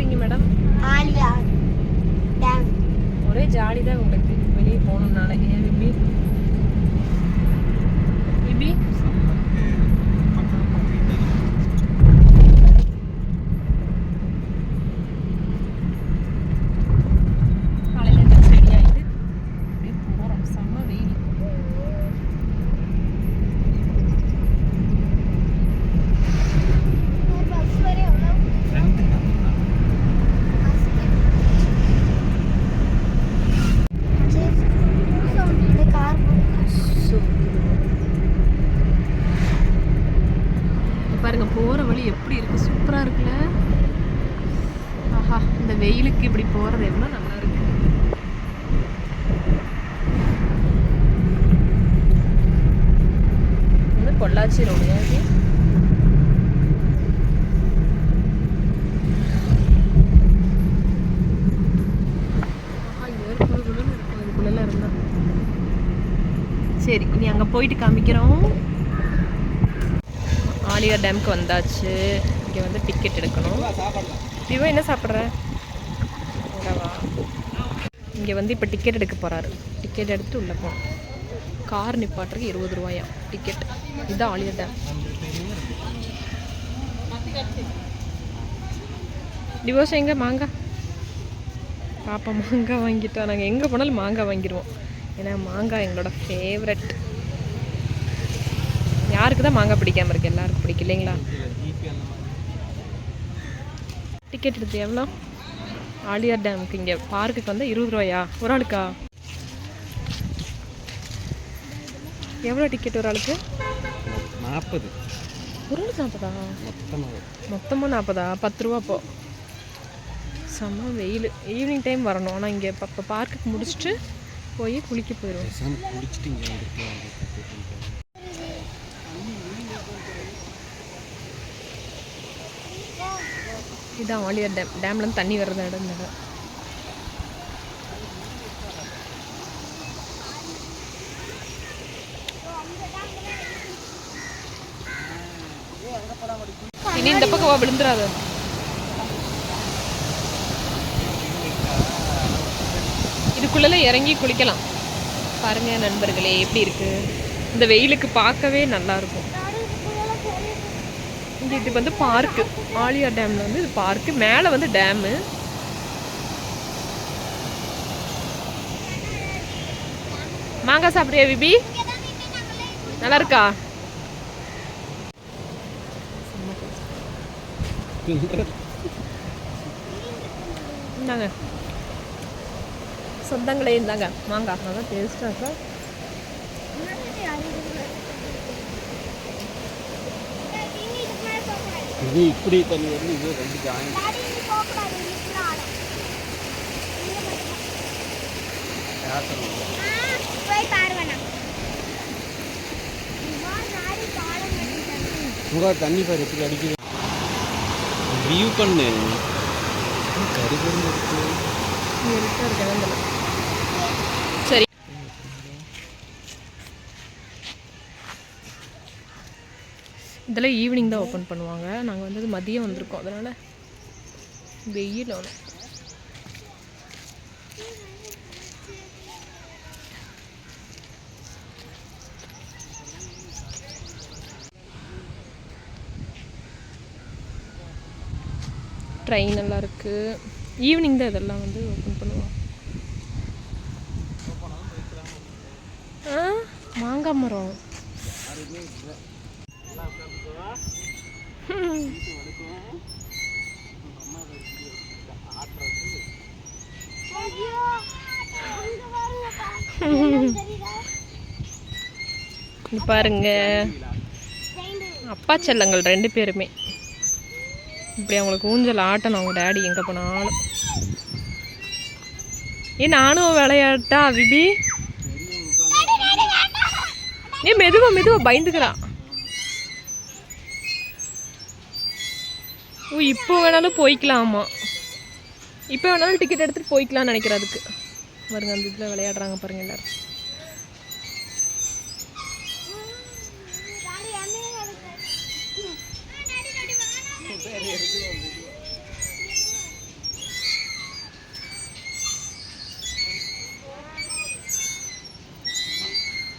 போறீங்க madam? Alia dam. ஒரே jolly தான் உங்களுக்கு வெளியே போகணும்னால. ஏன் பிபி? பிபி பாருங்க, போற வழி எப்படி இருக்கு, சூப்பரா இருக்குல்ல. ஆஹா, இந்த வெயிலுக்கு இப்படி போறது எவ்வளவு நல்லா இருக்கு. இது பொள்ளாச்சி ரோடு. இதுக்குள்ள இருந்தா சரி. இனி அங்க போயிட்டு காமிக்கிறோம். ஆலியா டேமுக்கு வந்தாச்சு. இங்கே வந்து டிக்கெட் எடுக்கணும். இவன் என்ன சாப்பிட்ற? வா. இங்கே வந்து இப்போ டிக்கெட் எடுக்க போகிறாரு. டிக்கெட் எடுத்துட்டு உள்ளே போகணும். கார் நிப்பாட்டுறதுக்கு 20 ரூபாயா டிக்கெட். இதுதான் ஆலியா டேம். டிவோர்ஸ் எங்கே? மாங்காய் பாப்பா மாங்காய் வாங்கிட்டோம். நாங்கள் எங்கே போனாலும் மாங்காய் வாங்கிடுவோம். ஏன்னா மாங்காய் எங்களோட ஃபேவரட். யாருக்கு தான் மாங்காய் பிடிக்காமல் இருக்குது? எல்லாருக்கும் பிடிக்கும் இல்லைங்களா? டிக்கெட் எடுத்து எவ்வளோ? ஆலியா டேமுக்கு இங்கே பார்க்குக்கு வந்து 20 ரூபாயா ஒரு ஆளுக்கா? எவ்வளோ டிக்கெட் ஒரு ஆளுக்கு? 40. ஒரு ஆளுக்கு 40? மொத்தமாக 40? 10 ரூபா. அப்போ செம்ம வெயில். ஈவினிங் டைம் வரணும். ஆனால் இங்கே இப்போ பார்க்குக்கு முடிச்சுட்டு போய் குளிக்க போயிடுவோம். இதுதான் ஆலியா டேம். டேம்லேருந்து தண்ணி வர்றது இடம் இந்த இடம். இனி இந்த பக்கம் விழுந்துடாத. இதுக்குள்ளே இறங்கி குளிக்கலாம். பாருங்க நண்பர்களே, எப்படி இருக்கு. இந்த வெயிலுக்கு பார்க்கவே நல்லா இருக்கும். இங்கே இது வந்து பார்க்கு. ஆலியா டேமில் வந்து இது பார்க்கு. மேலே வந்து டேமு. மாங்காய் சாப்பிட்றியா பிபி? நல்லா இருக்கா? இந்தாங்க சொந்தங்களே, இருந்தாங்க மாங்காய் நல்லா டேஸ்டாக இருக்கா. இது இப்படி தண்ணி வந்து இது ரெண்டு ஜாயின். உங்க தண்ணி பாரு எப்படி அடிக்குது. வியூ பண்ணு. கருகருன்னு இருக்கு. சரி, இதெல்லாம் ஈவினிங் தான் ஓப்பன் பண்ணுவாங்க. நாங்கள் வந்து மதியம் வந்திருக்கோம். அதனால் வெயில் ஆகும். ட்ரெயின் எல்லாம் இருக்குது. ஈவினிங் தான் இதெல்லாம் வந்து ஓப்பன் பண்ணுவோம். மாங்காய் மரம். பாருங்க, அப்பா செல்லங்கள் 2 பேருமே இப்படி அவங்களுக்கு ஊஞ்சல் ஆட்டணும். அவங்க டேடி எங்கே போனாலும். நானும் விளையாட்டா விபி? மெதுவா மெதுவா பயந்துக்கிறான். இப்போ வேணாலும் போய்க்கலாமா? இப்போ வேணாலும் டிக்கெட் எடுத்துகிட்டு போய்க்கலாம்னு நினைக்கிறேன். அதுக்கு பாருங்க, அந்த இதில் விளையாடுறாங்க பாருங்க எல்லாரும்.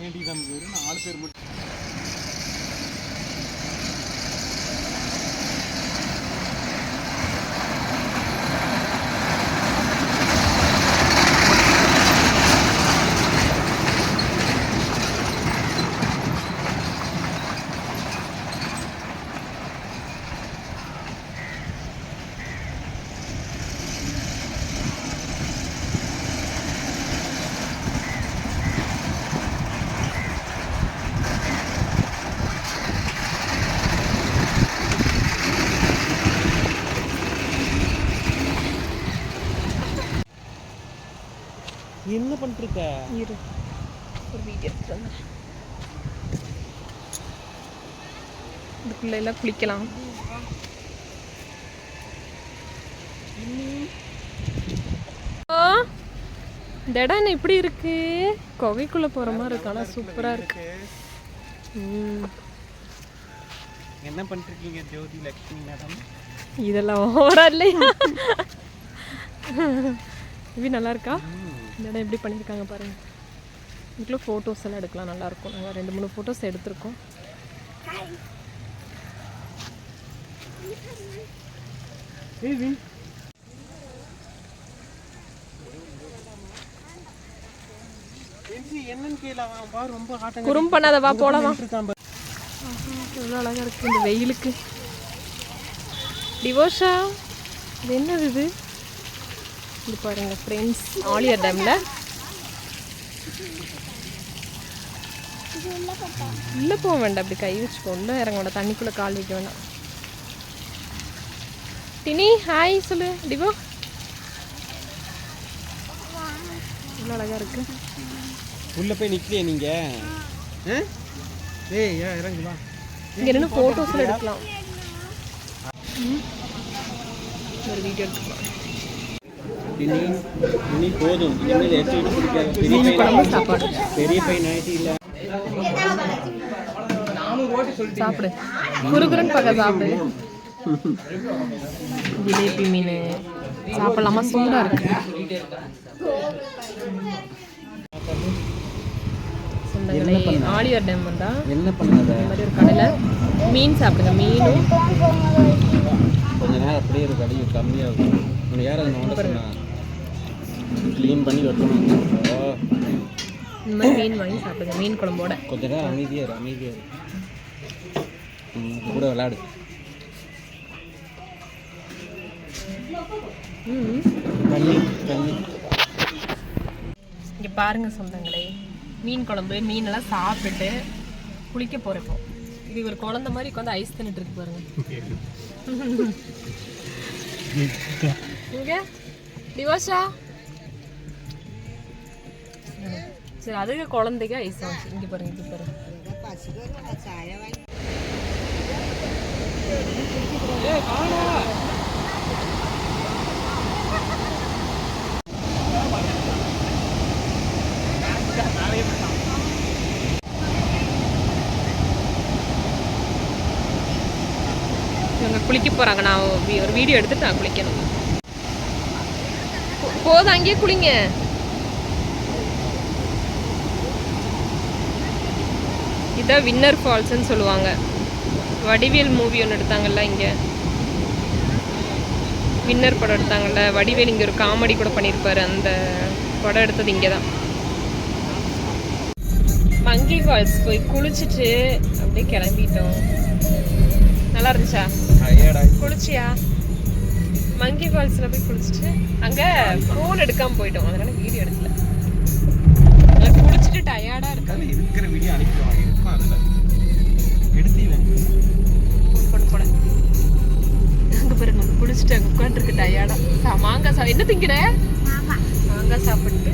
வேண்டியதான் வெறும் 4 பேர் மட்டும். என்ன பண்ணிருக்க? இரு ஒரு வீடியோ எடுத்து வந்தேன். இதுக்குள்ள எல்லாம் குளிக்கலாம். இந்த இடம் என்ன இப்படி இருக்கு? குகைக்குள்ள போற மாதிரி இருக்கு. ஆனா சூப்பரா இருக்கு. என்ன பண்ணிருக்கீங்க ஜோதி லட்சுமி மேடம்? இதெல்லாம் ஓவரா இல்லையா? இது நல்லா இருக்கா? இந்த இடம் எப்படி பண்ணியிருக்காங்க பாருங்க. இதுக்குள்ள ஃபோட்டோஸ் எல்லாம் எடுக்கலாம், நல்லா இருக்கும். நாங்கள் 2-3 ஃபோட்டோஸ் எடுத்திருக்கோம். என்னன்னு கேளா பாரு, ரொம்ப ஆட்டம் குறும் பண்ணாத, வா போலாம். எவ்வளோ அழகா இருக்கு இந்த வெயிலுக்கு. டிவோஷா, இது என்னது இது? இது பாருங்க ஃப்ரெண்ட்ஸ், ஆலியார் டேம்ல. உள்ளே போக வேண்டாம், அப்படி கை வச்சுக்கோ. உள்ளே இறங்க வேண்டாம், தண்ணிக்குள்ளே கால் வைக்க வேண்டாம். டினி ஹாய் சொல்லு. டிவோ எவ்வளோ அழகா இருக்கு. உள்ள போய் நிக்கலையே நீங்க? ஏய் இறங்கு வா. இங்கே நின்று ஃபோட்டோஸில் எடுக்கலாம். ஒரு வீடியோ எடுத்துக்கலாம். இனி போதும். இனிமேல் எடுத்துக்கிட்டு பிடிக்காது. மீன் குழம்பு சாப்பாடு. பெரிய பையன் ஆயிட்டு இல்லை. சாப்பிடு, குறுகுறுன்னு பார்க்க சாப்பிடு. ஜிலேபி மீன் சாப்பிடலாமா? சூடாக இருக்கு. சொந்தங்களே, ஆலியார் டேம் வந்தா என்ன பண்ணாத இந்த மாதிரி ஒரு கடையில் மீன் சாப்பிடுங்க. மீனும் கொஞ்ச நேரம் அப்படியே ஒரு கடி கம்மியாகும். உனக்கு யார் அதை நோண்ட சொன்னா? க்ளீன் பண்ணி வைக்கணும். இந்த மாதிரி மீன் வாங்கி சாப்பிடுங்க, மீன் குழம்போட. கொஞ்ச நேரம் அமைதியாக கூட விளையாடு. தண்ணி இங்கே பாருங்க சொந்தங்களே, மீன் குழம்பு. மீனெல்லாம் சாப்பிட்டுட்டு குளிக்க போகிறப்போ இது ஒரு குழந்தை மாதிரி உட்காந்து ஐஸ் தின்னுட்டு இருக்கு பாருங்க. இங்க டிவோஷா, சரி அதுக்கு குழந்தைக்கு ஐஸ் ஆச்சு. இங்கே பாருங்க, இது பாருங்க. இவங்க குளிக்க போகிறாங்க. நான் ஒரு வீடியோ எடுத்துட்டு நான் குளிக்கணும். போதும், அங்கேயே குளிங்க. இதான் வின்னர் ஃபால்ஸ்ன்னு சொல்லுவாங்க. வடிவேல் மூவி ஒன்று எடுத்தாங்கல்ல, இங்கே வின்னர் படம் எடுத்தாங்கல்ல, வடிவேல் இங்கே ஒரு காமெடி கூட பண்ணியிருப்பாரு. அந்த படம் எடுத்தது இங்கே தான். மங்கி ஃபால்ஸ் போய் குளிச்சுட்டு அப்படியே கிளம்பிட்டோம். நல்லா இருந்துச்சா? குளிச்சியா? மங்கி ஃபால்ஸில் போய் குளிச்சுட்டு அங்கே ஃபோன் எடுக்காமல் போயிட்டோம். அதனால வீடியோ எடுக்கல. குளிச்சுட்டு டயர்டாக இருக்காது. இருக்கிற வீடியோ அனுப்பிடுவாங்க. இருக்கும் அதில் எடுத்தீங்க போட அங்கே பாருங்க, குளிச்சுட்டு அங்கே உட்காந்துருக்கு டயர்டாக. மாங்காய் என்ன திங்கிற? மாங்காய் சாப்பிட்டு